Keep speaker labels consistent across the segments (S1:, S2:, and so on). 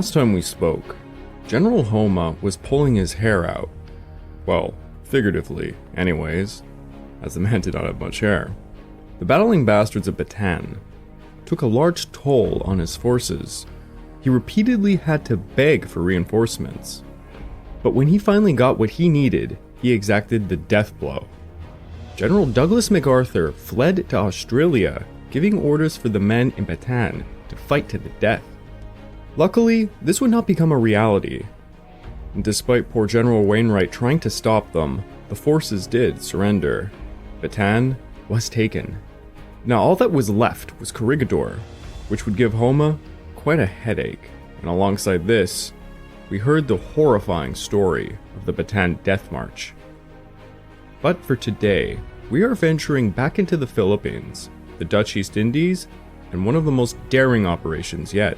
S1: last time we spoke, General Homa was pulling his hair out. Well, figuratively, anyways, as the man did not have much hair. The battling bastards of Bataan took a large toll on his forces. He repeatedly had to beg for reinforcements. But when he finally got what he needed, he exacted the death blow. General Douglas MacArthur fled to Australia, giving orders for the men in Bataan to fight to the death. Luckily, this would not become a reality. And despite poor General Wainwright trying to stop them, the forces did surrender. Bataan was taken. Now all that was left was Corregidor, which would give Homa quite a headache. And alongside this, we heard the horrifying story of the Bataan Death March. But for today, we are venturing back into the Philippines, the Dutch East Indies, and one of the most daring operations yet,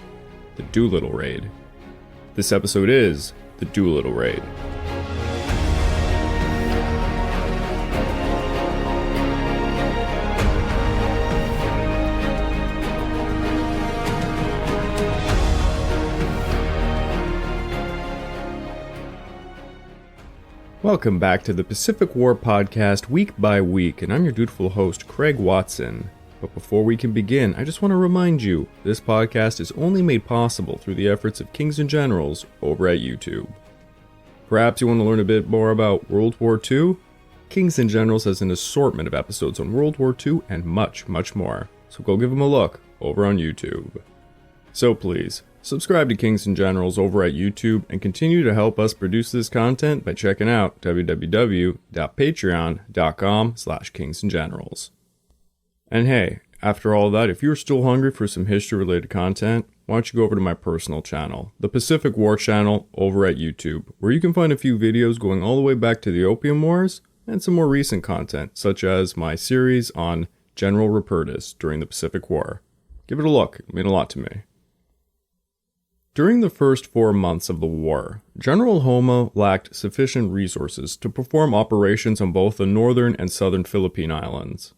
S1: the Doolittle Raid. This episode is the Doolittle Raid. Welcome back to the Pacific War podcast week by week, and I'm your dutiful host, Craig Watson. But before we can begin, I just want to remind you, this podcast is only made possible through the efforts of Kings and Generals over at YouTube. Perhaps you want to learn a bit more about World War II? Kings and Generals has an assortment of episodes on World War II and much, much more, so go give them a look over on YouTube. So please, subscribe to Kings and Generals over at YouTube and continue to help us produce this content by checking out www.patreon.com/kingsandgenerals. And hey, after all that, if you're still hungry for some history-related content, why don't you go over to my personal channel, the Pacific War channel over at YouTube, where you can find a few videos going all the way back to the Opium Wars, and some more recent content, such as my series on General Rupertus during the Pacific War. Give it a look, it meant a lot to me. During the first 4 months of the war, General Homa lacked sufficient resources to perform operations on both the northern and southern Philippine Islands.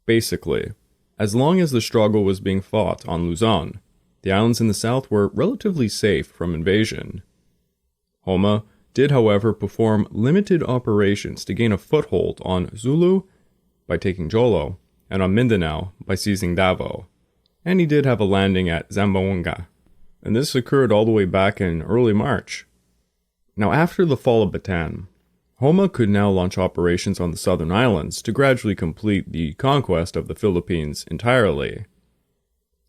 S1: Basically, as long as the struggle was being fought on Luzon, the islands in the south were relatively safe from invasion. Homa did, however, perform limited operations to gain a foothold on Zulu by taking Jolo, and on Mindanao by seizing Davao. And he did have a landing at Zamboanga, and this occurred all the way back in early March. Now after the fall of Bataan, Homa could now launch operations on the southern islands to gradually complete the conquest of the Philippines entirely.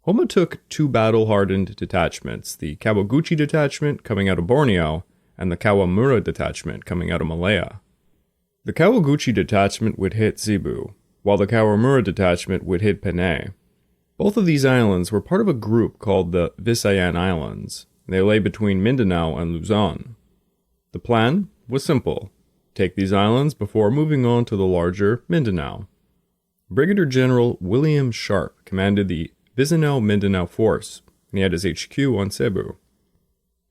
S1: Homa took 2 battle-hardened detachments, the Kawaguchi detachment coming out of Borneo, and the Kawamura detachment coming out of Malaya. The Kawaguchi detachment would hit Cebu, while the Kawamura detachment would hit Panay. Both of these islands were part of a group called the Visayan Islands. They lay between Mindanao and Luzon. The plan was simple. Take these islands before moving on to the larger Mindanao. Brigadier General William Sharp commanded the Visinao-Mindanao Force, and he had his HQ on Cebu.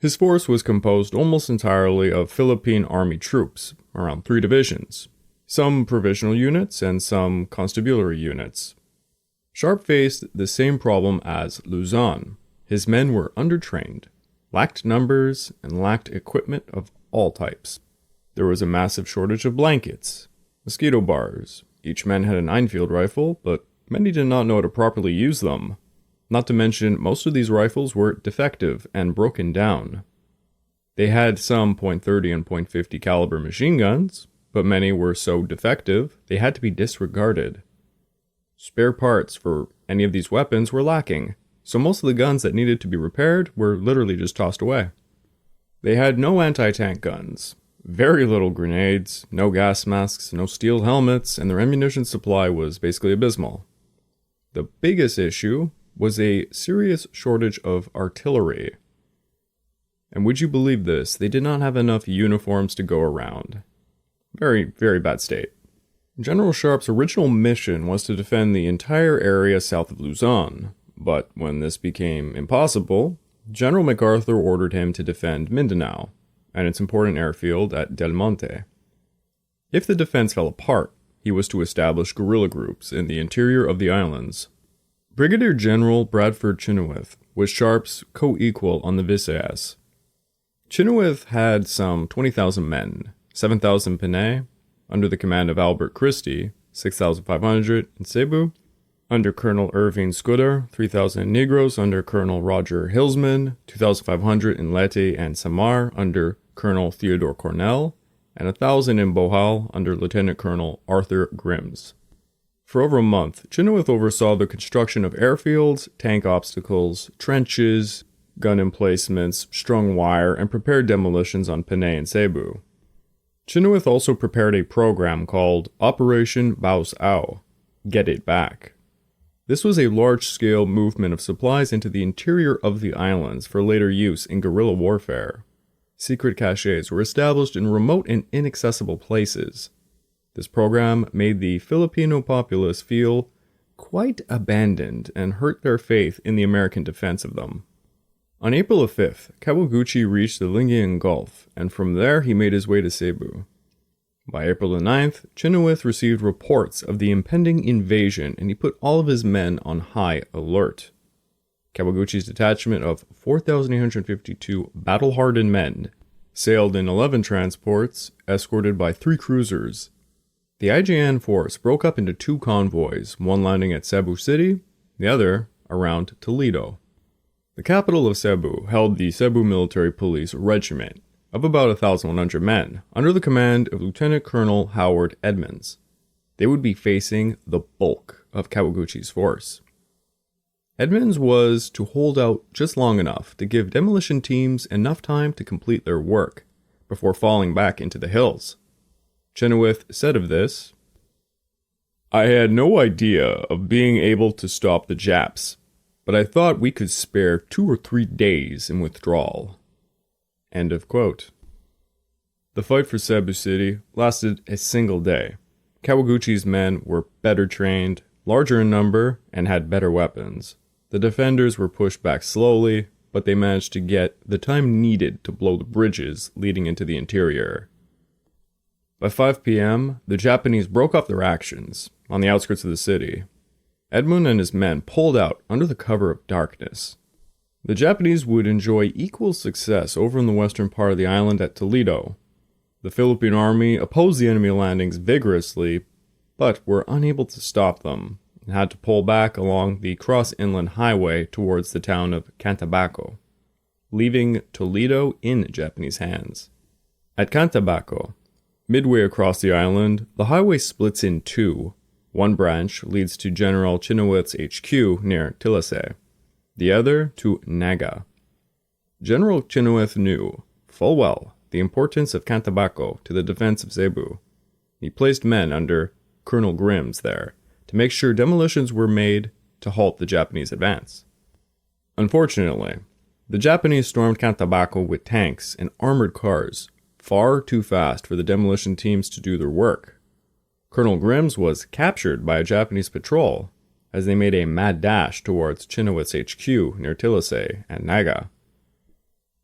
S1: His force was composed almost entirely of Philippine Army troops, around 3 divisions, some provisional units and some constabulary units. Sharp faced the same problem as Luzon. His men were undertrained, lacked numbers, and lacked equipment of all types. There was a massive shortage of blankets, mosquito bars. Each man had an Enfield rifle, but many did not know how to properly use them. Not to mention, most of these rifles were defective and broken down. They had some .30 and .50 caliber machine guns, but many were so defective they had to be disregarded. Spare parts for any of these weapons were lacking, so most of the guns that needed to be repaired were literally just tossed away. They had no anti-tank guns, very little grenades, no gas masks, no steel helmets, and their ammunition supply was basically abysmal. The biggest issue was a serious shortage of artillery. And would you believe this? They did not have enough uniforms to go around. Very, very bad state. General Sharp's original mission was to defend the entire area south of Luzon, but when this became impossible, General MacArthur ordered him to defend Mindanao and its important airfield at Del Monte. If the defense fell apart, he was to establish guerrilla groups in the interior of the islands. Brigadier General Bradford Chenoweth was Sharp's co-equal on the Visayas. Chenoweth had some 20,000 men, 7,000 Panay, under the command of Albert Christie, 6,500 in Cebu, under Colonel Irving Scudder, 3,000 Negroes under Colonel Roger Hillsman, 2,500 in Leyte and Samar under Colonel Theodore Cornell, and 1,000 in Bohol under Lieutenant Colonel Arthur Grims. For over a month, Chenoweth oversaw the construction of airfields, tank obstacles, trenches, gun emplacements, strung wire, and prepared demolitions on Panay and Cebu. Chenoweth also prepared a program called Operation Baos Ao, Get It Back. This was a large-scale movement of supplies into the interior of the islands for later use in guerrilla warfare. Secret caches were established in remote and inaccessible places. This program made the Filipino populace feel quite abandoned and hurt their faith in the American defense of them. On April 5th, Kawaguchi reached the Lingayen Gulf, and from there he made his way to Cebu. By April 9th, Chenoweth received reports of the impending invasion, and he put all of his men on high alert. Kawaguchi's detachment of 4,852 battle-hardened men sailed in 11 transports, escorted by 3 cruisers. The IJN force broke up into 2 convoys, one landing at Cebu City, the other around Toledo. The capital of Cebu held the Cebu Military Police Regiment of about 1,100 men, under the command of Lieutenant Colonel Howard Edmonds. They would be facing the bulk of Kawaguchi's force. Edmonds was to hold out just long enough to give demolition teams enough time to complete their work, before falling back into the hills. Chenoweth said of this, "I had no idea of being able to stop the Japs, but I thought we could spare 2 or 3 days in withdrawal." End of quote. The fight for Cebu City lasted a single day. Kawaguchi's men were better trained, larger in number, and had better weapons. The defenders were pushed back slowly, but they managed to get the time needed to blow the bridges leading into the interior. By 5 p.m., the Japanese broke up their actions on the outskirts of the city. Edmund and his men pulled out under the cover of darkness. The Japanese would enjoy equal success over in the western part of the island at Toledo. The Philippine army opposed the enemy landings vigorously, but were unable to stop them, and had to pull back along the cross-inland highway towards the town of Cantabaco, leaving Toledo in Japanese hands. At Cantabaco, midway across the island, the highway splits in 2. One branch leads to General Chenoweth's HQ near Tilasay, the other to Naga. General Chenoweth knew full well the importance of Cantabaco to the defense of Cebu. He placed men under Colonel Grims there to make sure demolitions were made to halt the Japanese advance. Unfortunately, the Japanese stormed Cantabaco with tanks and armored cars, far too fast for the demolition teams to do their work. Colonel Grims was captured by a Japanese patrol as they made a mad dash towards Chenoweth's HQ near Tilasay and Naga.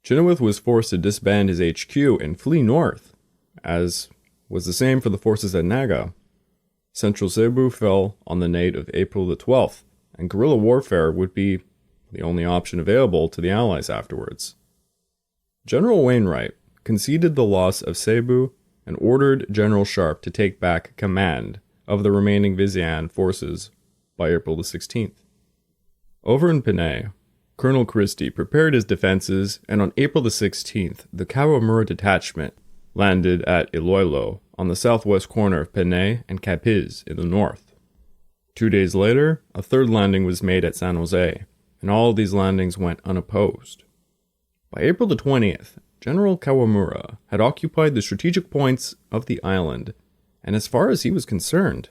S1: Chenoweth was forced to disband his HQ and flee north, as was the same for the forces at Naga. Central Cebu fell on the night of April the 12th, and guerrilla warfare would be the only option available to the Allies afterwards. General Wainwright conceded the loss of Cebu and ordered General Sharp to take back command of the remaining Visayan forces by April the 16th. Over in Panay, Colonel Christie prepared his defenses, and on April the 16th, the Kawamura detachment landed at Iloilo on the southwest corner of Panay and Capiz in the north. 2 days later, a third landing was made at San Jose, and all of these landings went unopposed. By April the 20th, General Kawamura had occupied the strategic points of the island, and as far as he was concerned,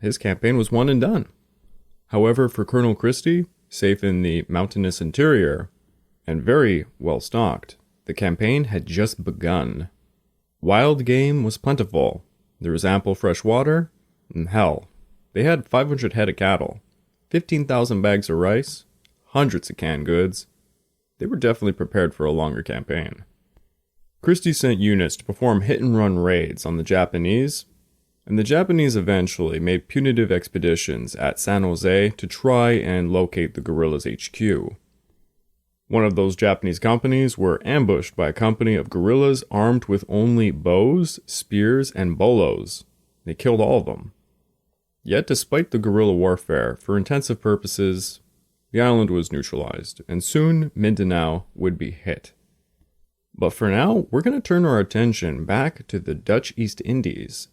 S1: his campaign was won and done. However, for Colonel Christie, safe in the mountainous interior, and very well stocked, the campaign had just begun. Wild game was plentiful, there was ample fresh water, and hell, they had 500 head of cattle, 15,000 bags of rice, hundreds of canned goods. They were definitely prepared for a longer campaign. Christie sent units to perform hit-and-run raids on the Japanese, and the Japanese eventually made punitive expeditions at San Jose to try and locate the guerrillas' HQ. One of those Japanese companies were ambushed by a company of guerrillas armed with only bows, spears, and bolos. They killed all of them. Yet despite the guerrilla warfare, for intensive purposes, the island was neutralized, and soon Mindanao would be hit. But for now, we're going to turn our attention back to the Dutch East Indies.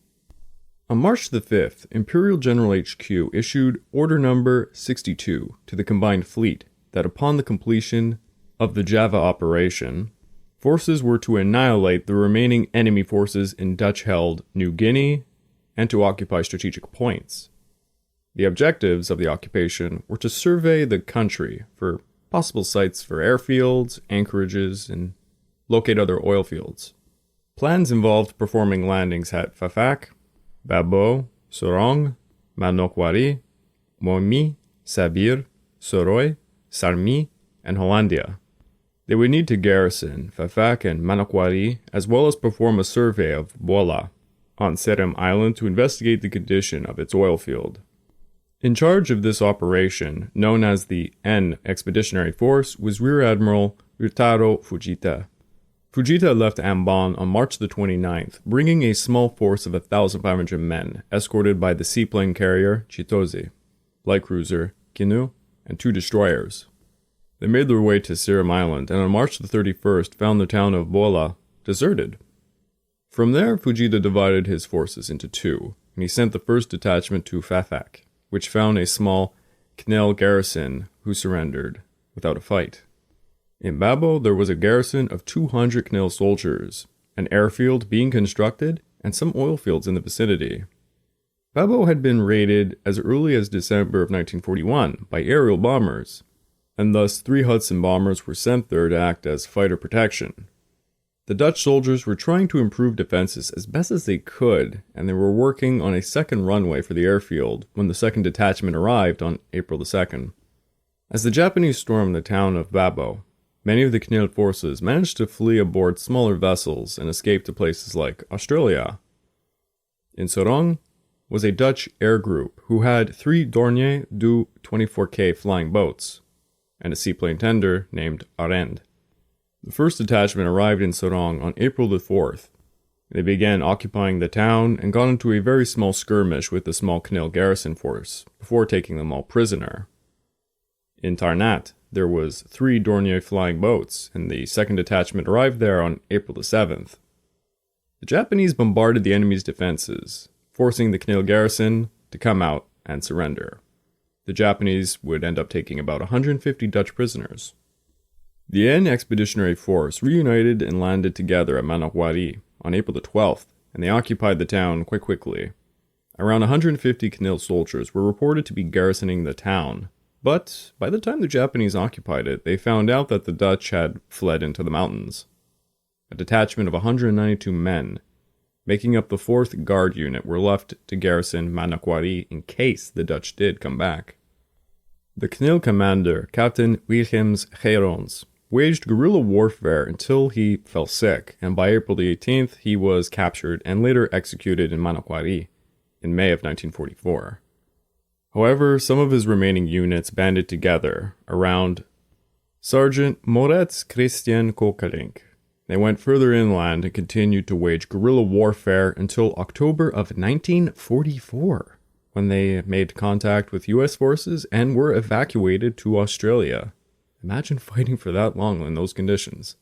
S1: On March the 5th, Imperial General HQ issued Order Number 62 to the Combined Fleet that upon the completion of the Java operation, forces were to annihilate the remaining enemy forces in Dutch-held New Guinea and to occupy strategic points. The objectives of the occupation were to survey the country for possible sites for airfields, anchorages, and locate other oil fields. Plans involved performing landings at Fafak, Babo, Sorong, Manokwari, Momi, Sabir, Soroy, Sarmi, and Hollandia. They would need to garrison Fafak and Manokwari, as well as perform a survey of Bola on Serem Island to investigate the condition of its oil field. In charge of this operation, known as the N Expeditionary Force, was Rear Admiral Ryutaro Fujita. Fujita left Ambon on March the 29th, bringing a small force of 1,500 men, escorted by the seaplane carrier Chitose, light cruiser Kinu, and 2 destroyers. They made their way to Serem Island, and on March the 31st found the town of Bola deserted. From there, Fujita divided his forces into 2, and he sent the first detachment to Fafak, which found a small Knell garrison who surrendered without a fight. In Babo, there was a garrison of 200 Knell soldiers, an airfield being constructed, and some oil fields in the vicinity. Babo had been raided as early as December of 1941 by aerial bombers, and thus 3 Hudson bombers were sent there to act as fighter protection. The Dutch soldiers were trying to improve defenses as best as they could, and they were working on a second runway for the airfield when the second detachment arrived on April the 2nd. As the Japanese stormed the town of Babo, many of the Knell forces managed to flee aboard smaller vessels and escape to places like Australia. In Sorong was a Dutch air group who had 3 Dornier Du 24K flying boats, and a seaplane tender named Arend. The first detachment arrived in Sorong on April the 4th. They began occupying the town and got into a very small skirmish with the small Knell garrison force, before taking them all prisoner. In Tarnat, there was 3 Dornier flying boats, and the second detachment arrived there on April the 7th. The Japanese bombarded the enemy's defenses, forcing the Knell garrison to come out and surrender. The Japanese would end up taking about 150 Dutch prisoners. The N Expeditionary Force reunited and landed together at Manokwari on April the 12th, and they occupied the town quite quickly. Around 150 Knell soldiers were reported to be garrisoning the town, but by the time the Japanese occupied it, they found out that the Dutch had fled into the mountains. A detachment of 192 men, making up the 4th Guard Unit, were left to garrison Manokwari in case the Dutch did come back. The Knell commander, Captain Wilhelms Gerons, waged guerrilla warfare until he fell sick, and by April the 18th he was captured and later executed in Manokwari in May of 1944. However, some of his remaining units banded together around Sergeant Moritz Christian Kokalink. They went further inland and continued to wage guerrilla warfare until October of 1944. When they made contact with US forces and were evacuated to Australia. Imagine fighting for that long in those conditions.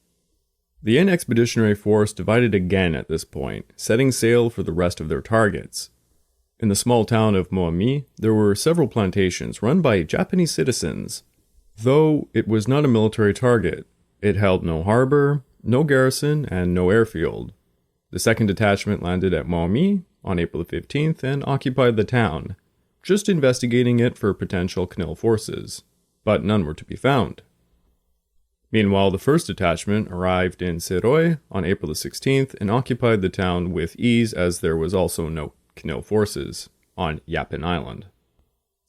S1: The N Expeditionary Force divided again at this point, setting sail for the rest of their targets. In the small town of Moami, there were several plantations run by Japanese citizens. Though it was not a military target, it held no harbor, no garrison, and no airfield. The second detachment landed at Moami on April 15th and occupied the town, just investigating it for potential Knell forces, but none were to be found. Meanwhile, the first detachment arrived in Seroy on April 16th and occupied the town with ease as there was also no Knell forces on Yapin Island.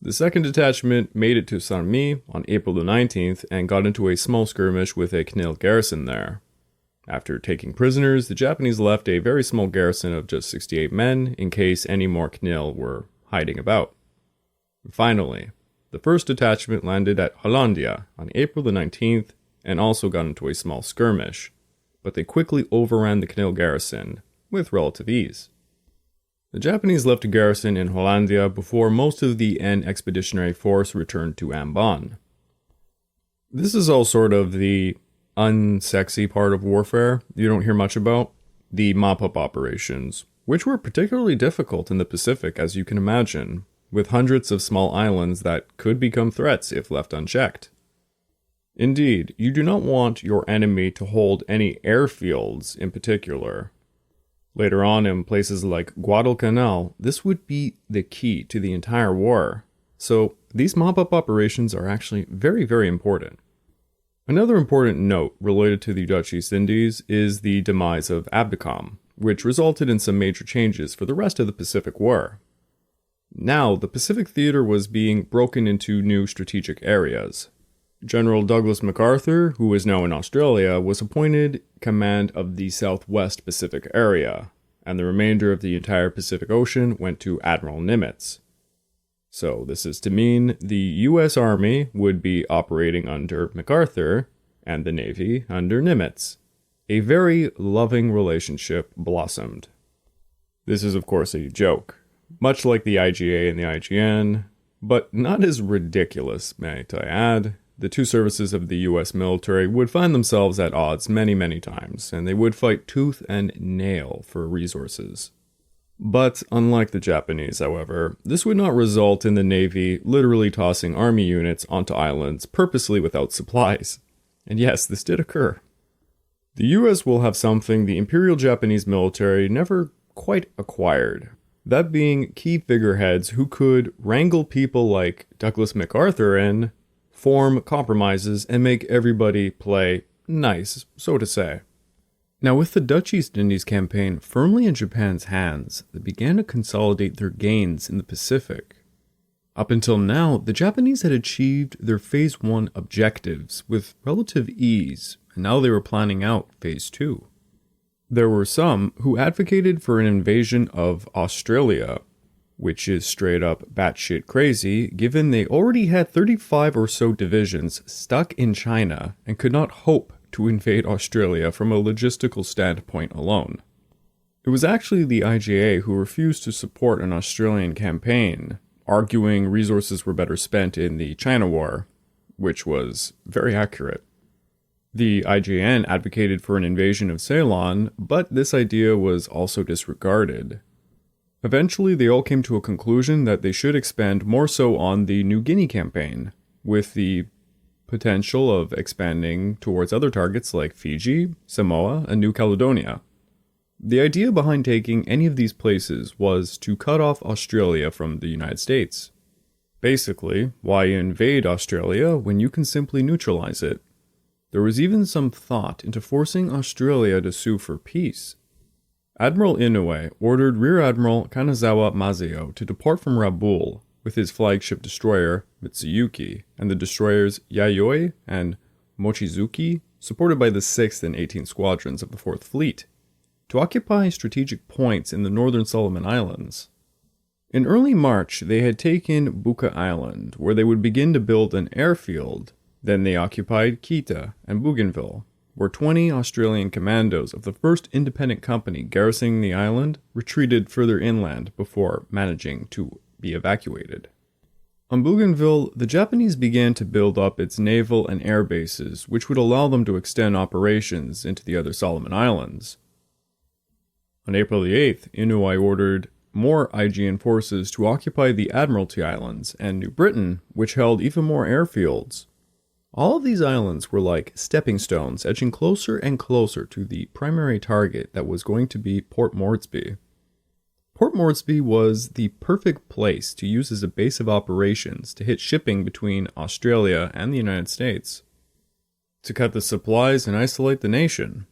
S1: The second detachment made it to Sarmi on April 19th and got into a small skirmish with a Knell garrison there. After taking prisoners, the Japanese left a very small garrison of just 68 men in case any more Knell were hiding about. Finally, the first detachment landed at Hollandia on April the 19th and also got into a small skirmish, but they quickly overran the Knil garrison, with relative ease. The Japanese left a garrison in Hollandia before most of the N expeditionary force returned to Ambon. This is all sort of the unsexy part of warfare you don't hear much about, the mop-up operations, which were particularly difficult in the Pacific, as you can imagine, with hundreds of small islands that could become threats if left unchecked. Indeed, you do not want your enemy to hold any airfields in particular. Later on, in places like Guadalcanal, this would be the key to the entire war. So these mop-up operations are actually very, very important. Another important note related to the Dutch East Indies is the demise of Abdicom, which resulted in some major changes for the rest of the Pacific War. Now, the Pacific theater was being broken into new strategic areas. General Douglas MacArthur, who is now in Australia, was appointed command of the Southwest Pacific area, and the remainder of the entire Pacific Ocean went to Admiral Nimitz. So this is to mean the US Army would be operating under MacArthur, and the Navy under Nimitz. A very loving relationship blossomed. This is of course a joke, much like the IGA and the IGN, but not as ridiculous, may I add. The two services of the US military would find themselves at odds many, many times, and they would fight tooth and nail for resources. But unlike the Japanese, however, this would not result in the Navy literally tossing army units onto islands purposely without supplies. And yes, this did occur. The US will have something the Imperial Japanese military never quite acquired. That being key figureheads who could wrangle people like Douglas MacArthur in, form compromises, and make everybody play nice, so to say. Now, with the Dutch East Indies campaign firmly in Japan's hands, they began to consolidate their gains in the Pacific. Up until now, the Japanese had achieved their Phase 1 objectives with relative ease, and now they were planning out Phase 2. There were some who advocated for an invasion of Australia, which is straight up batshit crazy, given they already had 35 or so divisions stuck in China and could not hope to invade Australia from a logistical standpoint alone. It was actually the IGA who refused to support an Australian campaign, arguing resources were better spent in the China War, which was very accurate. The IJN advocated for an invasion of Ceylon, but this idea was also disregarded. Eventually, they all came to a conclusion that they should expand more so on the New Guinea campaign, with the potential of expanding towards other targets like Fiji, Samoa, and New Caledonia. The idea behind taking any of these places was to cut off Australia from the United States. Basically, why invade Australia when you can simply neutralize it? There was even some thought into forcing Australia to sue for peace. Admiral Inoue ordered Rear Admiral Kanazawa Mazeo to depart from Rabaul with his flagship destroyer Mitsuyuki and the destroyers Yayoi and Mochizuki, supported by the 6th and 18th Squadrons of the 4th Fleet, to occupy strategic points in the northern Solomon Islands. In early March, they had taken Buka Island, where they would begin to build an airfield. Then they occupied Kita and Bougainville, where 20 Australian commandos of the first independent company garrisoning the island retreated further inland before managing to be evacuated. On Bougainville, the Japanese began to build up its naval and air bases, which would allow them to extend operations into the other Solomon Islands. On April the 8th, Inoue ordered more IGN forces to occupy the Admiralty Islands and New Britain, which held even more airfields. All of these islands were like stepping stones, edging closer and closer to the primary target that was going to be Port Moresby. Port Moresby was the perfect place to use as a base of operations to hit shipping between Australia and the United States, to cut the supplies and isolate the nation.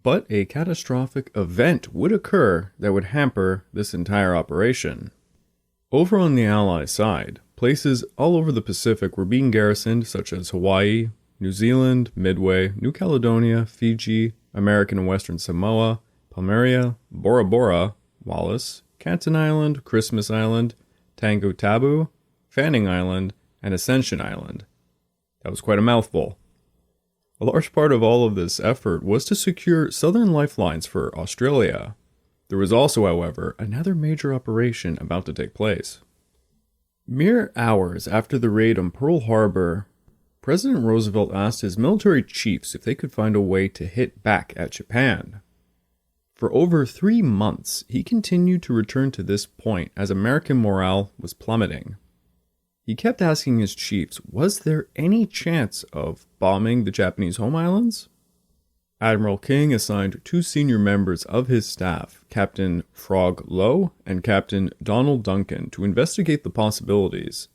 S1: But a catastrophic event would occur that would hamper this entire operation. Over on the Allied side, places all over the Pacific were being garrisoned, such as Hawaii, New Zealand, Midway, New Caledonia, Fiji, American and Western Samoa, Palmyra, Bora Bora, Wallis, Canton Island, Christmas Island, Tango Tabu, Fanning Island, and Ascension Island. That was quite a mouthful. A large part of all of this effort was to secure southern lifelines for Australia. There was also, however, another major operation about to take place. Mere hours after the raid on Pearl Harbor, President Roosevelt asked his military chiefs if they could find a way to hit back at Japan. For over 3 months, he continued to return to this point as American morale was plummeting. He kept asking his chiefs, was there any chance of bombing the Japanese home islands? Admiral King assigned 2 senior members of his staff, Captain Frog Lowe and Captain Donald Duncan, to investigate the possibilities.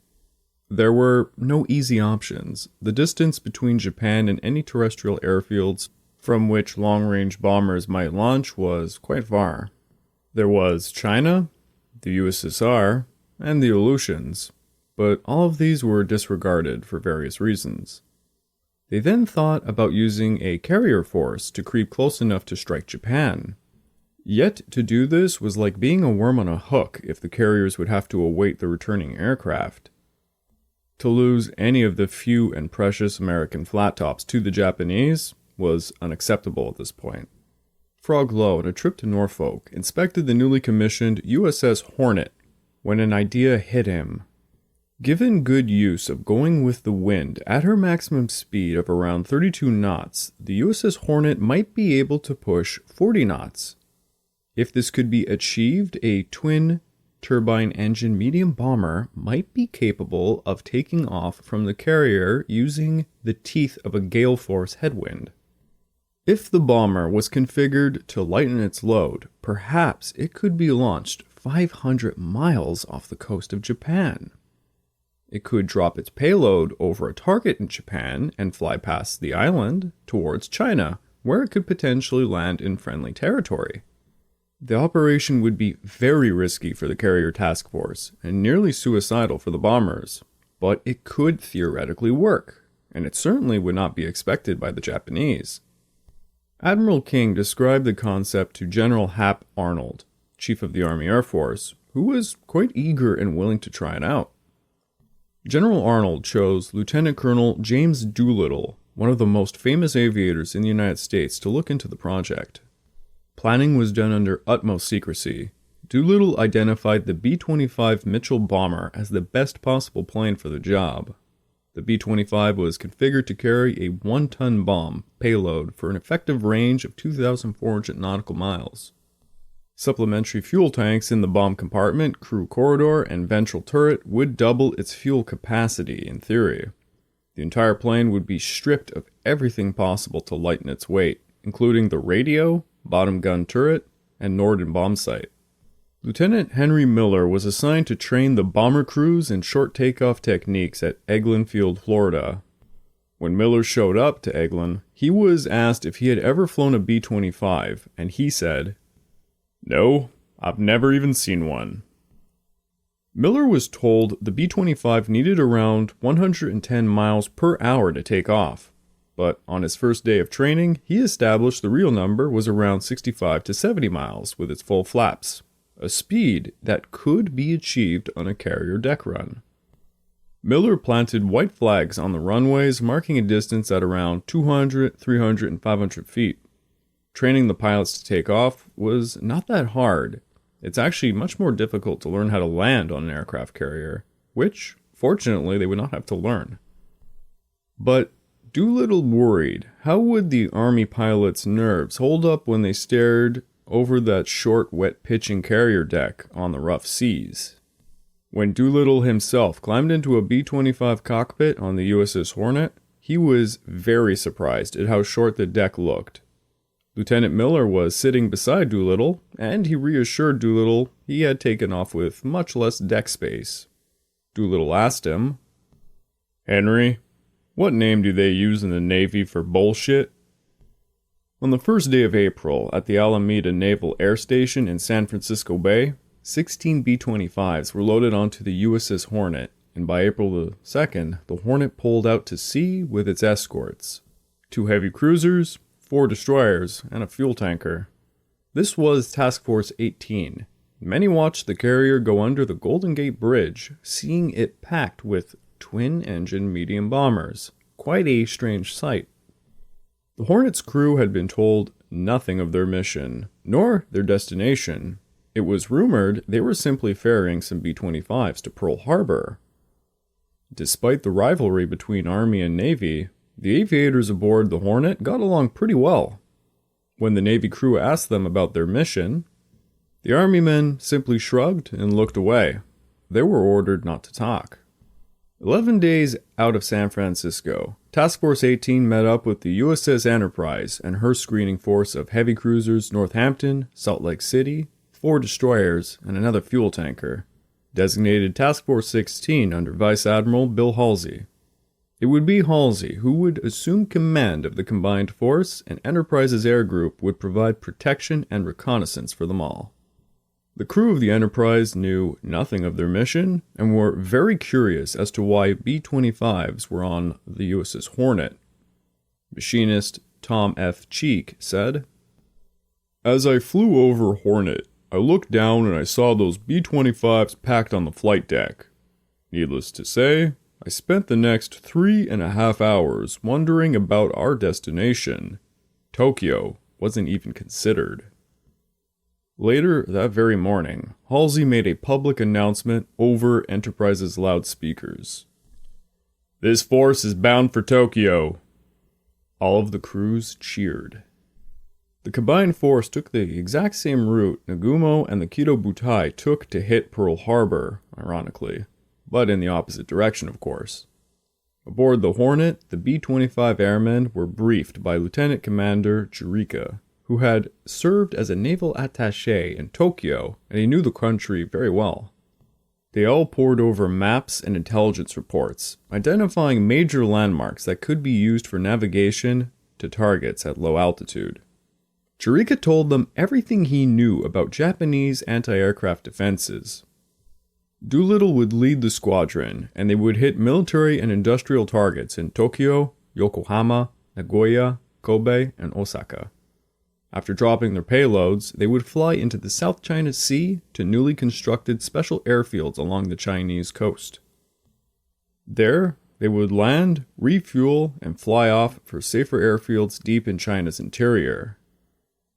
S1: There were no easy options. The distance between Japan and any terrestrial airfields from which long-range bombers might launch was quite far. There was China, the USSR, and the Aleutians, but all of these were disregarded for various reasons. They then thought about using a carrier force to creep close enough to strike Japan. Yet to do this was like being a worm on a hook if the carriers would have to await the returning aircraft. To lose any of the few and precious American flat tops to the Japanese was unacceptable at this point. Frog Lowe, on a trip to Norfolk, inspected the newly commissioned USS Hornet when an idea hit him. Given good use of going with the wind at her maximum speed of around 32 knots, the USS Hornet might be able to push 40 knots. If this could be achieved, a twin-turbine engine medium bomber might be capable of taking off from the carrier using the teeth of a gale force headwind. If the bomber was configured to lighten its load, perhaps it could be launched 500 miles off the coast of Japan. It could drop its payload over a target in Japan and fly past the island towards China, where it could potentially land in friendly territory. The operation would be very risky for the carrier task force and nearly suicidal for the bombers, but it could theoretically work, and it certainly would not be expected by the Japanese. Admiral King described the concept to General Hap Arnold, Chief of the Army Air Force, who was quite eager and willing to try it out. General Arnold chose Lieutenant Colonel James Doolittle, one of the most famous aviators in the United States, to look into the project. Planning was done under utmost secrecy. Doolittle identified the B-25 Mitchell bomber as the best possible plane for the job. The B-25 was configured to carry a 1-ton bomb payload for an effective range of 2,400 nautical miles. Supplementary fuel tanks in the bomb compartment, crew corridor, and ventral turret would double its fuel capacity in theory. The entire plane would be stripped of everything possible to lighten its weight, including the radio, bottom gun turret, and Norden bomb sight. Lieutenant Henry Miller was assigned to train the bomber crews in short takeoff techniques at Eglin Field, Florida. When Miller showed up to Eglin, he was asked if he had ever flown a B-25, and he said, "No, I've never even seen one." Miller was told the B-25 needed around 110 miles per hour to take off, but on his first day of training, he established the real number was around 65 to 70 miles with its full flaps, a speed that could be achieved on a carrier deck run. Miller planted white flags on the runways, marking a distance at around 200, 300, and 500 feet. Training the pilots to take off was not that hard. It's actually much more difficult to learn how to land on an aircraft carrier, which, fortunately, they would not have to learn. But Doolittle worried, how would the Army pilots' nerves hold up when they stared over that short, wet pitching carrier deck on the rough seas? When Doolittle himself climbed into a B-25 cockpit on the USS Hornet, he was very surprised at how short the deck looked. Lieutenant Miller was sitting beside Doolittle, and he reassured Doolittle he had taken off with much less deck space. Doolittle asked him, "Henry, what name do they use in the Navy for bullshit?" On the first day of April, at the Alameda Naval Air Station in San Francisco Bay, 16 B-25s were loaded onto the USS Hornet, and by April the 2nd, the Hornet pulled out to sea with its escorts: 2 heavy cruisers, 4 destroyers, and a fuel tanker. This was Task Force 18. Many watched the carrier go under the Golden Gate Bridge, seeing it packed with twin-engine medium bombers. Quite a strange sight. The Hornet's crew had been told nothing of their mission, nor their destination. It was rumored they were simply ferrying some B-25s to Pearl Harbor. Despite the rivalry between Army and Navy, the aviators aboard the Hornet got along pretty well. When the Navy crew asked them about their mission, the Army men simply shrugged and looked away. They were ordered not to talk. 11 days out of San Francisco, Task Force 18 met up with the USS Enterprise and her screening force of heavy cruisers Northampton, Salt Lake City, 4 destroyers, and another fuel tanker, designated Task Force 16 under Vice Admiral Bill Hy. It would be Halsey who would assume command of the combined force, and Enterprise's air group would provide protection and reconnaissance for them all. The crew of the Enterprise knew nothing of their mission and were very curious as to why B-25s were on the USS Hornet. Machinist Tom F. Cheek said, "As I flew over Hornet, I looked down and I saw those B-25s packed on the flight deck. Needless to say, I spent the next 3.5 hours wondering about our destination. Tokyo wasn't even considered." Later that very morning, Halsey made a public announcement over Enterprise's loudspeakers. "This force is bound for Tokyo." All of the crews cheered. The combined force took the exact same route Nagumo and the Kido Butai took to hit Pearl Harbor, ironically, but in the opposite direction, of course. Aboard the Hornet, the B-25 airmen were briefed by Lieutenant Commander Chirika, who had served as a naval attaché in Tokyo, and he knew the country very well. They all pored over maps and intelligence reports, identifying major landmarks that could be used for navigation to targets at low altitude. Chirika told them everything he knew about Japanese anti-aircraft defenses. Doolittle would lead the squadron, and they would hit military and industrial targets in Tokyo, Yokohama, Nagoya, Kobe, and Osaka. After dropping their payloads, they would fly into the South China Sea to newly constructed special airfields along the Chinese coast. There, they would land, refuel, and fly off for safer airfields deep in China's interior.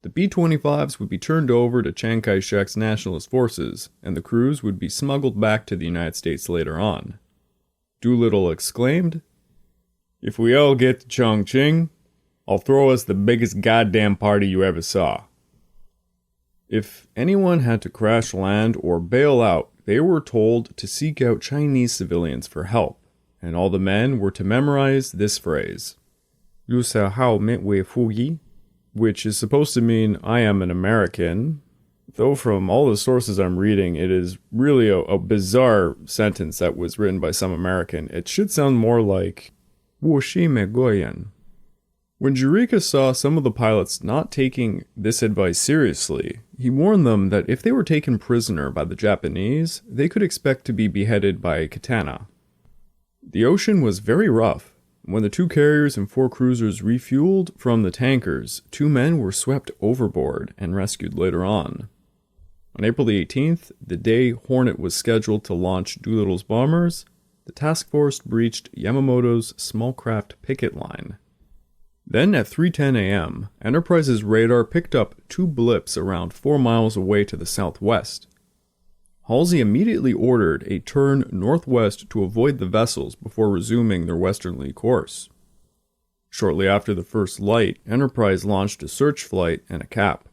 S1: The B-25s would be turned over to Chiang Kai-shek's nationalist forces, and the crews would be smuggled back to the United States later on. Doolittle exclaimed, "If we all get to Chongqing, I'll throw us the biggest goddamn party you ever saw." If anyone had to crash land or bail out, they were told to seek out Chinese civilians for help, and all the men were to memorize this phrase, "Lu sa hao mit wei fu yi," which is supposed to mean, "I am an American," though from all the sources I'm reading, it is really a bizarre sentence that was written by some American. It should sound more like, "Wo shi me goyan." When Chirika saw some of the pilots not taking this advice seriously, he warned them that if they were taken prisoner by the Japanese, they could expect to be beheaded by a katana. The ocean was very rough. When the 2 carriers and 4 cruisers refueled from the tankers, 2 men were swept overboard and rescued later on. On April the 18th, the day Hornet was scheduled to launch Doolittle's bombers, the task force breached Yamamoto's small craft picket line. Then at 3:10 a.m., Enterprise's radar picked up 2 blips around 4 miles away to the southwest. Halsey immediately ordered a turn northwest to avoid the vessels before resuming their westerly course. Shortly after the first light, Enterprise launched a search flight and a cap.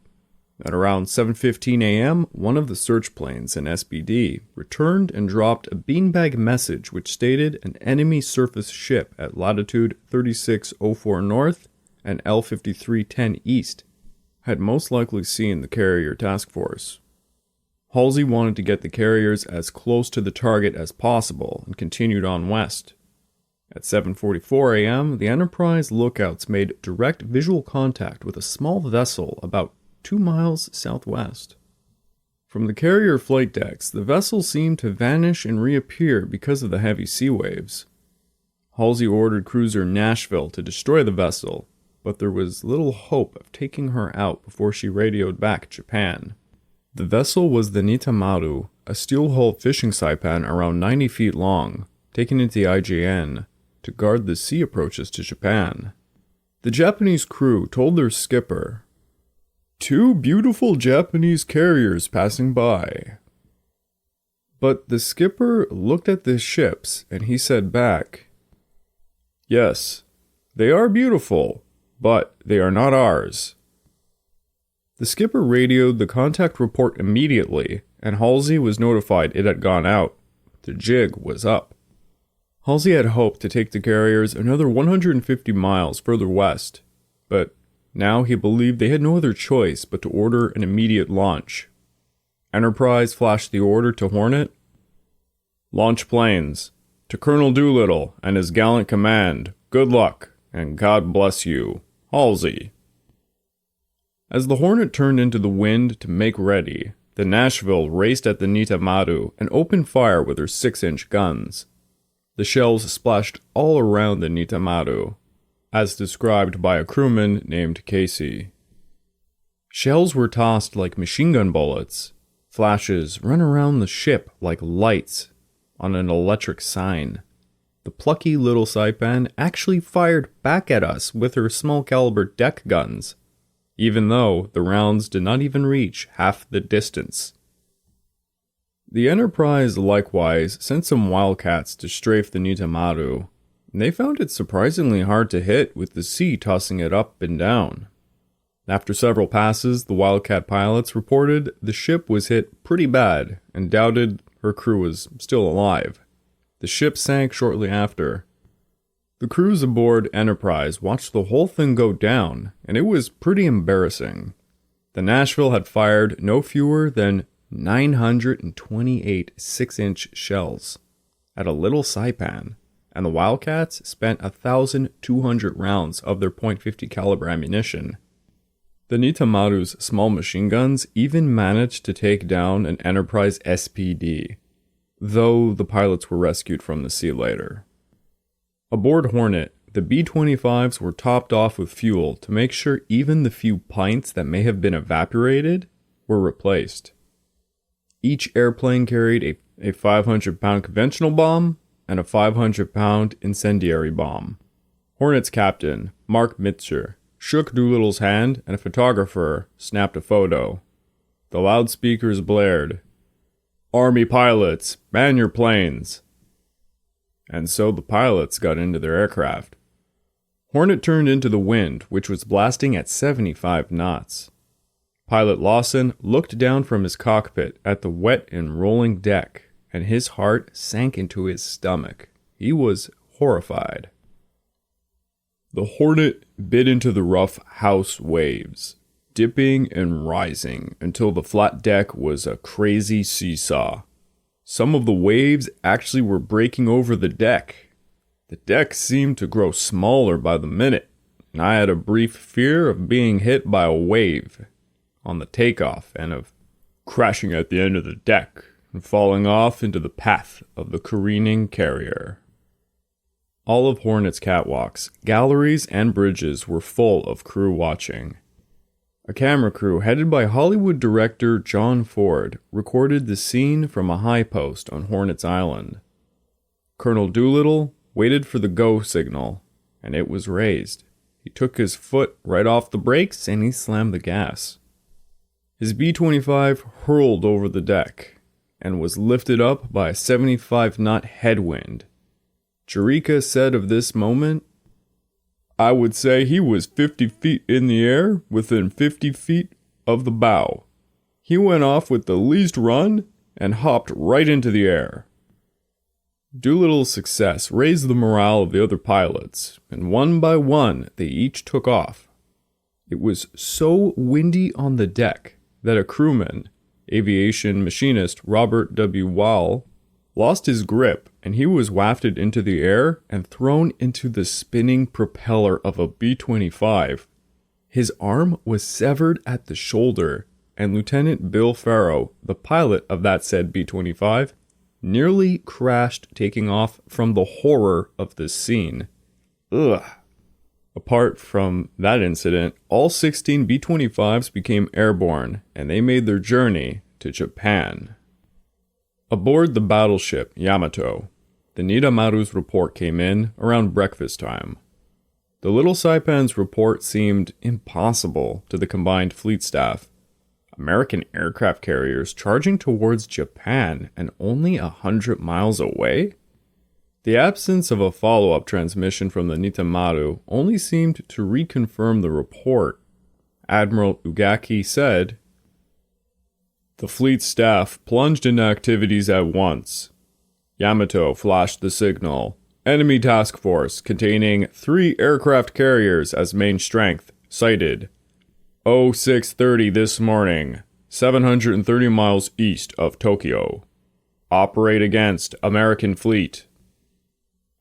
S1: At around 7:15 a.m., one of the search planes, an SBD, returned and dropped a beanbag message which stated an enemy surface ship at latitude 3604 north and L5310 east had most likely seen the carrier task force. Halsey wanted to get the carriers as close to the target as possible and continued on west. At 7:44 a.m., the Enterprise lookouts made direct visual contact with a small vessel about 2 miles southwest. From the carrier flight decks, the vessel seemed to vanish and reappear because of the heavy sea waves. Halsey ordered cruiser Nashville to destroy the vessel, but there was little hope of taking her out before she radioed back Japan. The vessel was the Nitamaru, a steel-hulled fishing saipan around 90 feet long, taken into the IJN to guard the sea approaches to Japan. The Japanese crew told their skipper, "Two beautiful Japanese carriers passing by." But the skipper looked at the ships and he said back, "Yes, they are beautiful, but they are not ours." The skipper radioed the contact report immediately, and Halsey was notified it had gone out. The jig was up. Halsey had hoped to take the carriers another 150 miles further west, but now he believed they had no other choice but to order an immediate launch. Enterprise flashed the order to Hornet. "Launch planes. To Colonel Doolittle and his gallant command, good luck, and God bless you, Halsey." As the Hornet turned into the wind to make ready, the Nashville raced at the Nitamaru and opened fire with her 6-inch guns. The shells splashed all around the Nitamaru, as described by a crewman named Casey. Shells were tossed like machine gun bullets. Flashes ran around the ship like lights on an electric sign. The plucky little Saipan actually fired back at us with her small caliber deck guns, even though the rounds did not even reach half the distance. The Enterprise likewise sent some Wildcats to strafe the Nitamaru, and they found it surprisingly hard to hit with the sea tossing it up and down. After several passes, the Wildcat pilots reported the ship was hit pretty bad and doubted her crew was still alive. The ship sank shortly after. The crews aboard Enterprise watched the whole thing go down, and it was pretty embarrassing. The Nashville had fired no fewer than 928 6-inch shells at a little Saipan, and the Wildcats spent 1,200 rounds of their .50 caliber ammunition. The Nitamaru's small machine guns even managed to take down an Enterprise SPD, though the pilots were rescued from the sea later. Aboard Hornet, the B-25s were topped off with fuel to make sure even the few pints that may have been evaporated were replaced. Each airplane carried a 500-pound conventional bomb and a 500-pound incendiary bomb. Hornet's captain, Mark Mitcher, shook Doolittle's hand and a photographer snapped a photo. The loudspeakers blared, "Army pilots, man your planes." And so the pilots got into their aircraft. Hornet turned into the wind, which was blasting at 75 knots. Pilot Lawson looked down from his cockpit at the wet and rolling deck, and his heart sank into his stomach. He was horrified. The Hornet bit into the rough house waves, dipping and rising until the flat deck was a crazy seesaw. Some of the waves actually were breaking over the deck. The deck seemed to grow smaller by the minute, and I had a brief fear of being hit by a wave on the takeoff and of crashing at the end of the deck and falling off into the path of the careening carrier. All of Hornet's catwalks, galleries, and bridges were full of crew watching. A camera crew headed by Hollywood director John Ford recorded the scene from a high post on Hornet's Island. Colonel Doolittle waited for the go signal, and it was raised. He took his foot right off the brakes and he slammed the gas. His B-25 hurled over the deck and was lifted up by a 75-knot headwind. Jerica said of this moment, "I would say he was 50 feet in the air within 50 feet of the bow. He went off with the least run and hopped right into the air." Doolittle's success raised the morale of the other pilots, and one by one they each took off. It was so windy on the deck that a crewman, aviation machinist Robert W. Wall, lost his grip, and he was wafted into the air and thrown into the spinning propeller of a B-25. His arm was severed at the shoulder, and Lieutenant Bill Farrow, the pilot of that said B-25, nearly crashed taking off from the horror of this scene. Ugh. Apart from that incident, all 16 B-25s became airborne, and they made their journey to Japan. Aboard the battleship Yamamoto, the Nitamaru's report came in around breakfast time. The little Saipan's report seemed impossible to the combined fleet staff. American aircraft carriers charging towards Japan and only 100 miles away? The absence of a follow-up transmission from the Nitamaru only seemed to reconfirm the report. Admiral Ugaki said, "The fleet staff plunged into activities at once. Yamamoto flashed the signal. Enemy task force containing 3 aircraft carriers as main strength sighted. 0630 this morning, 730 miles east of Tokyo. Operate against American fleet."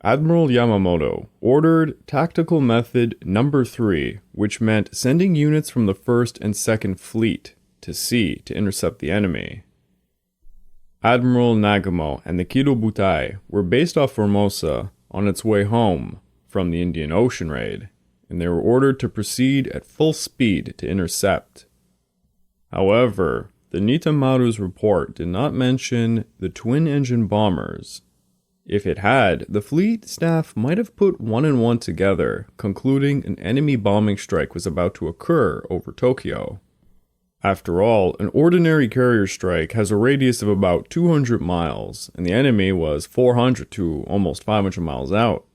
S1: Admiral Yamamoto ordered Tactical Method Number 3, which meant sending units from the 1st and 2nd Fleet to sea to intercept the enemy. Admiral Nagumo and the Kido Butai were based off Formosa on its way home from the Indian Ocean raid, and they were ordered to proceed at full speed to intercept. However, the Nitamaru's report did not mention the twin-engine bombers. If it had, the fleet staff might have put 1 and 1 together, concluding an enemy bombing strike was about to occur over Tokyo. After all, an ordinary carrier strike has a radius of about 200 miles, and the enemy was 400 to almost 500 miles out.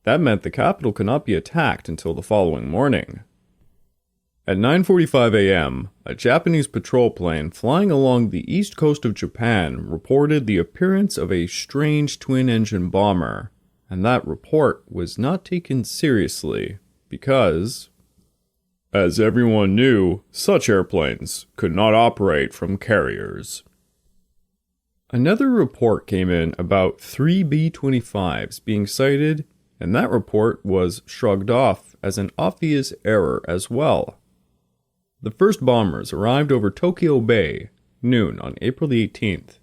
S1: That meant the capital could not be attacked until the following morning. At 9:45 a.m., a Japanese patrol plane flying along the east coast of Japan reported the appearance of a strange twin-engine bomber, and that report was not taken seriously because, as everyone knew, such airplanes could not operate from carriers. Another report came in about 3 B-25s being sighted, and that report was shrugged off as an obvious error as well. The first bombers arrived over Tokyo Bay, noon on April the 18th,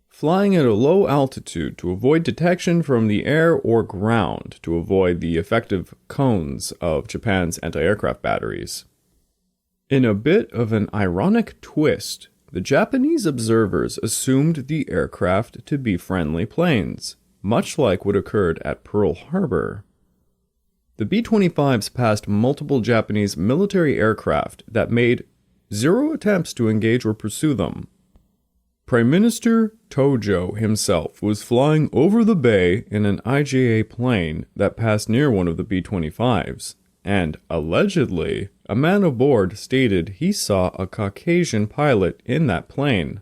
S1: flying at a low altitude to avoid detection from the air or ground to avoid the effective cones of Japan's anti-aircraft batteries. In a bit of an ironic twist, the Japanese observers assumed the aircraft to be friendly planes, much like what occurred at Pearl Harbor. The B-25s passed multiple Japanese military aircraft that made 0 attempts to engage or pursue them. Prime Minister Tojo himself was flying over the bay in an IJA plane that passed near one of the B-25s, and allegedly, a man aboard stated he saw a Caucasian pilot in that plane.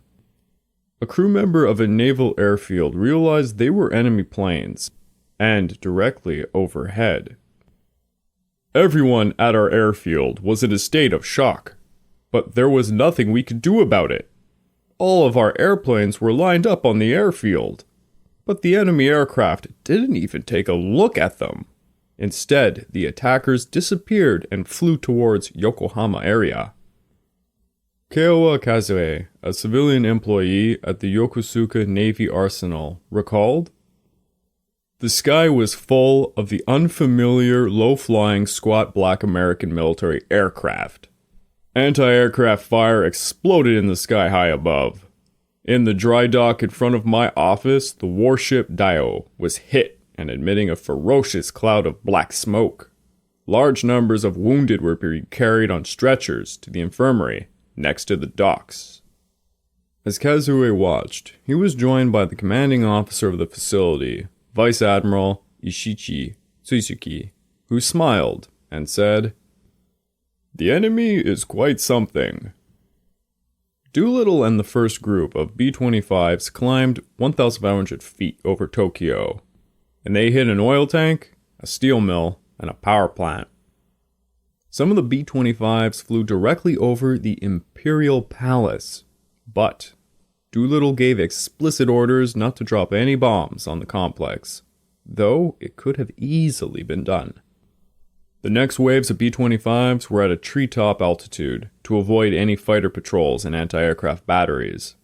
S1: A crew member of a naval airfield realized they were enemy planes, and directly overhead. "Everyone at our airfield was in a state of shock, but there was nothing we could do about it. All of our airplanes were lined up on the airfield, but the enemy aircraft didn't even take a look at them. Instead, the attackers disappeared and flew towards Yokohama area." Keiwa Kazue, a civilian employee at the Yokosuka Navy Arsenal, recalled, "The sky was full of the unfamiliar, low-flying, squat black American military aircraft. Anti-aircraft fire exploded in the sky high above. In the dry dock in front of my office, the warship Dio was hit and emitting a ferocious cloud of black smoke. Large numbers of wounded were being carried on stretchers to the infirmary next to the docks." As Kazue watched, he was joined by the commanding officer of the facility, Vice Admiral Ishichi Tsuisuke, who smiled and said, "The enemy is quite something." Doolittle and the first group of B-25s climbed 1,500 feet over Tokyo, and they hit an oil tank, a steel mill, and a power plant. Some of the B-25s flew directly over the Imperial Palace, but Doolittle gave explicit orders not to drop any bombs on the complex, though it could have easily been done. The next waves of B-25s were at a treetop altitude to avoid any fighter patrols and anti-aircraft batteries.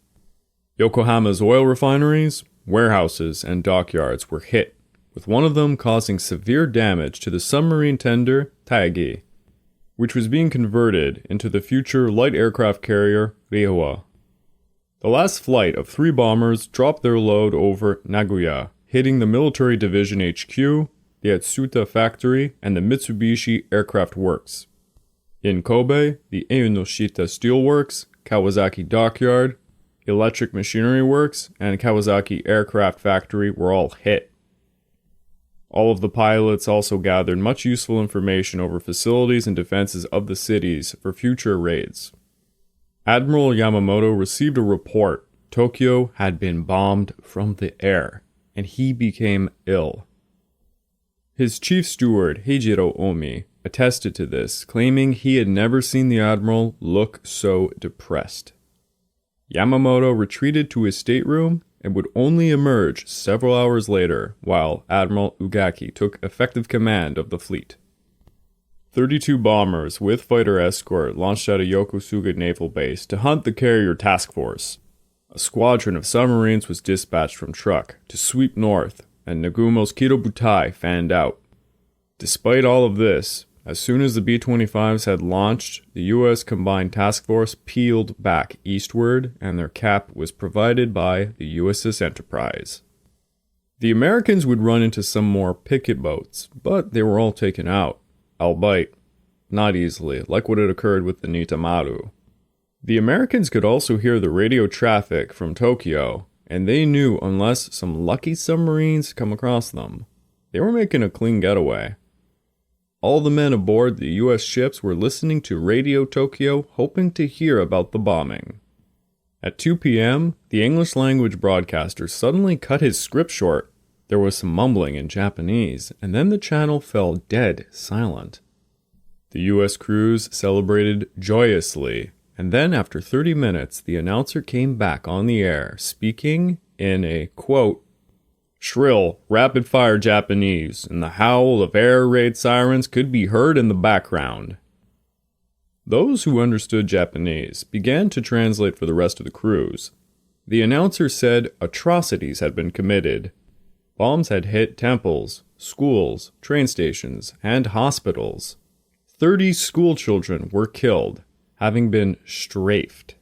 S1: Yokohama's oil refineries, warehouses, and dockyards were hit, with one of them causing severe damage to the submarine tender Taigi, which was being converted into the future light aircraft carrier Reiwa. The last flight of 3 bombers dropped their load over Nagoya, hitting the military division HQ, the Atsuta factory, and the Mitsubishi Aircraft Works. In Kobe, the Einoshita Steelworks, Kawasaki Dockyard, Electric Machinery Works, and Kawasaki Aircraft Factory were all hit. All of the pilots also gathered much useful information over facilities and defenses of the cities for future raids. Admiral Yamamoto received a report Tokyo had been bombed from the air, and he became ill. His chief steward, Heijiro Omi, attested to this, claiming he had never seen the admiral look so depressed. Yamamoto retreated to his stateroom and would only emerge several hours later, while Admiral Ugaki took effective command of the fleet. 32 bombers with fighter escort launched out of Yokosuka Naval Base to hunt the carrier task force. A squadron of submarines was dispatched from Truk to sweep north, and Nagumo's Kirobutai fanned out. Despite all of this, as soon as the B-25s had launched, the U.S. Combined Task Force peeled back eastward, and their cap was provided by the USS Enterprise. The Americans would run into some more picket boats, but they were all taken out, albeit not easily, like what had occurred with the Nitamaru. The Americans could also hear the radio traffic from Tokyo, and they knew unless some lucky submarines come across them, they were making a clean getaway. All the men aboard the U.S. ships were listening to Radio Tokyo, hoping to hear about the bombing. At 2 p.m., the English-language broadcaster suddenly cut his script short. There was some mumbling in Japanese, and then the channel fell dead silent. The U.S. crews celebrated joyously, and then after 30 minutes, the announcer came back on the air, speaking in a, quote, shrill, rapid-fire Japanese, and the howl of air raid sirens could be heard in the background. Those who understood Japanese began to translate for the rest of the crews. The announcer said atrocities had been committed. Bombs had hit temples, schools, train stations, and hospitals. 30 schoolchildren were killed, having been strafed.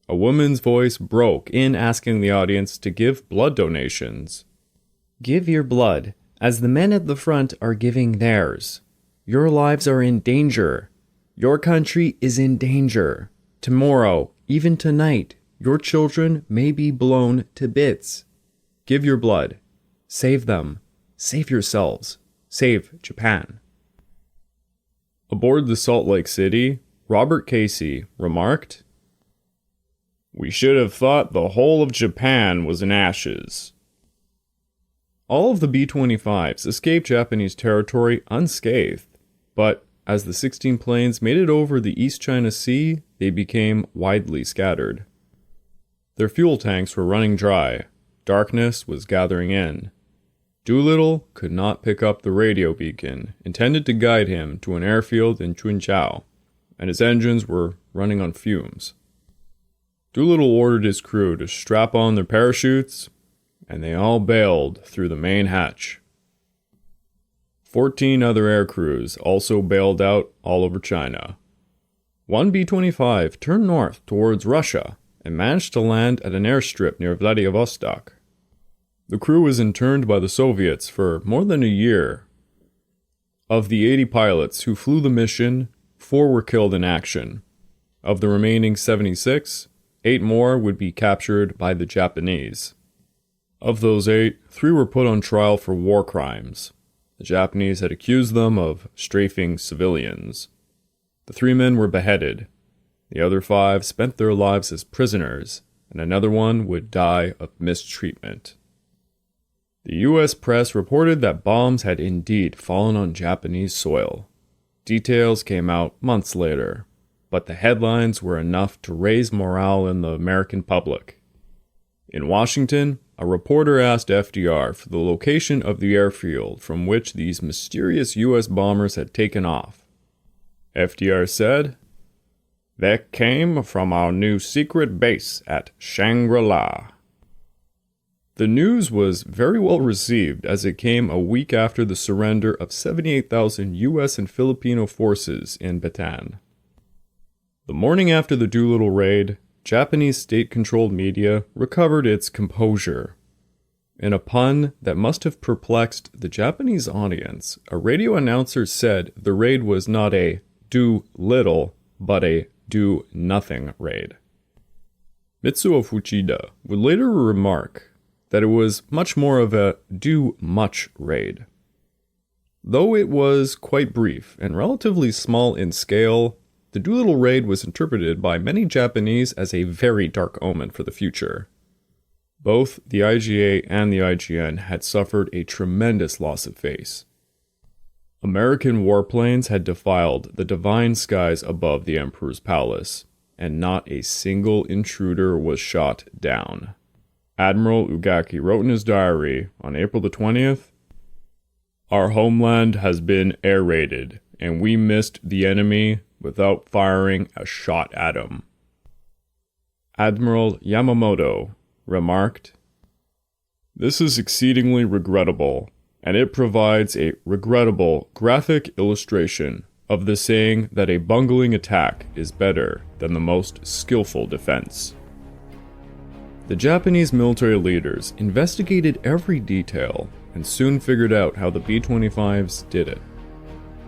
S1: A woman's voice broke in asking the audience to give blood donations. Give your blood, as the men at the front are giving theirs. Your lives are in danger. Your country is in danger. Tomorrow, even tonight, your children may be blown to bits. Give your blood. Save them. Save yourselves. Save Japan. Aboard the Salt Lake City, Robert Casey remarked, "We should have thought the whole of Japan was in ashes." All of the B-25s escaped Japanese territory unscathed, but as the 16 planes made it over the East China Sea, they became widely scattered. Their fuel tanks were running dry. Darkness was gathering in. Doolittle could not pick up the radio beacon intended to guide him to an airfield in Chunchao, and his engines were running on fumes. Doolittle ordered his crew to strap on their parachutes, and they all bailed through the main hatch. 14 other air crews also bailed out all over China. One B-25 turned north towards Russia and managed to land at an airstrip near Vladivostok. The crew was interned by the Soviets for more than a year. Of the 80 pilots who flew the mission, 4 were killed in action. Of the remaining 76, 8 more would be captured by the Japanese. Of those 8, 3 were put on trial for war crimes. The Japanese had accused them of strafing civilians. The 3 men were beheaded. The other 5 spent their lives as prisoners, and another one would die of mistreatment. The U.S. press reported that bombs had indeed fallen on Japanese soil. Details came out months later, but the headlines were enough to raise morale in the American public. In Washington, a reporter asked FDR for the location of the airfield from which these mysterious U.S. bombers had taken off. FDR said, "They came from our new secret base at Shangri-La." The news was very well received as it came a week after the surrender of 78,000 U.S. and Filipino forces in Bataan. The morning after the Doolittle Raid, Japanese state-controlled media recovered its composure. In a pun that must have perplexed the Japanese audience, a radio announcer said the raid was not a do little, but a do nothing raid. Mitsuo Fuchida would later remark that it was much more of a do much raid. Though it was quite brief and relatively small in scale, the Doolittle Raid was interpreted by many Japanese as a very dark omen for the future. Both the IGA and the IGN had suffered a tremendous loss of face. American warplanes had defiled the divine skies above the Emperor's palace, and not a single intruder was shot down. Admiral Ugaki wrote in his diary on April the 20th, "Our homeland has been air raided, and we missed the enemy without firing a shot at him." Admiral Yamamoto remarked, "This is exceedingly regrettable, and it provides a regrettable graphic illustration of the saying that a bungling attack is better than the most skillful defense." The Japanese military leaders investigated every detail and soon figured out how the B-25s did it.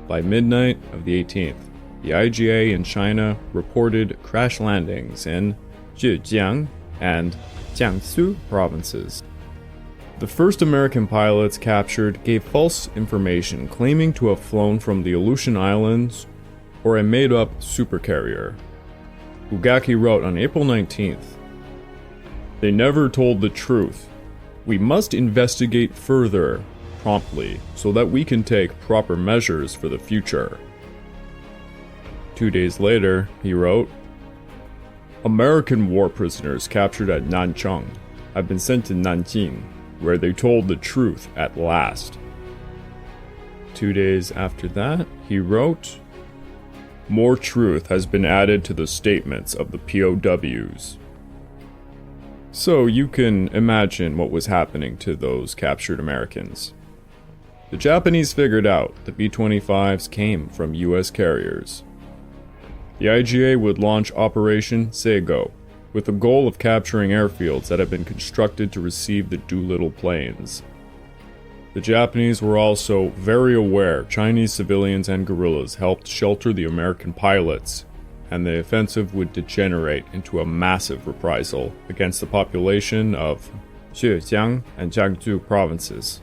S1: By midnight of the 18th, the IGA in China reported crash landings in Zhejiang and Jiangsu provinces. The first American pilots captured gave false information claiming to have flown from the Aleutian Islands or a made-up supercarrier. Ugaki wrote on April 19th, "They never told the truth. We must investigate further, promptly, so that we can take proper measures for the future." 2 days later, he wrote, "American war prisoners captured at Nanchang have been sent to Nanjing, where they told the truth at last." 2 days after that, he wrote, "More truth has been added to the statements of the POWs." So you can imagine what was happening to those captured Americans. The Japanese figured out the B-25s came from US carriers. The IGA would launch Operation Seigo, with the goal of capturing airfields that had been constructed to receive the Doolittle planes. The Japanese were also very aware Chinese civilians and guerrillas helped shelter the American pilots, and the offensive would degenerate into a massive reprisal against the population of Zhejiang and Jiangsu provinces.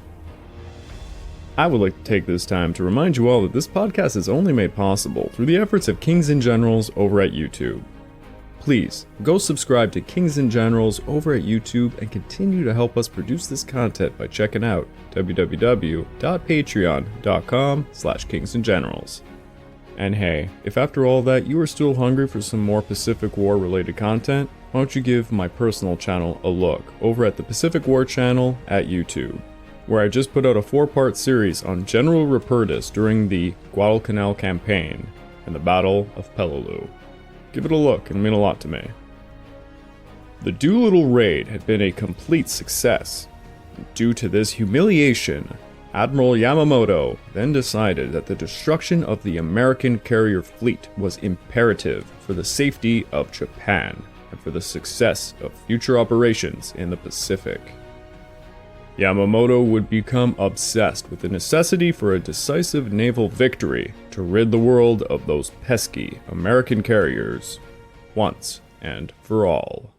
S1: I would like to take this time to remind you all that this podcast is only made possible through the efforts of Kings and Generals over at YouTube. Please, go subscribe to Kings and Generals over at YouTube and continue to help us produce this content by checking out www.patreon.com/kingsandgenerals. And hey, if after all that you are still hungry for some more Pacific War related content, why don't you give my personal channel a look over at the Pacific War channel at YouTube, where I just put out a 4-part series on General Rupertus during the Guadalcanal campaign and the Battle of Peleliu. Give it a look, it'll mean a lot to me. The Doolittle Raid had been a complete success. Due to this humiliation, Admiral Yamamoto then decided that the destruction of the American carrier fleet was imperative for the safety of Japan and for the success of future operations in the Pacific. Yamamoto would become obsessed with the necessity for a decisive naval victory to rid the world of those pesky American carriers once and for all.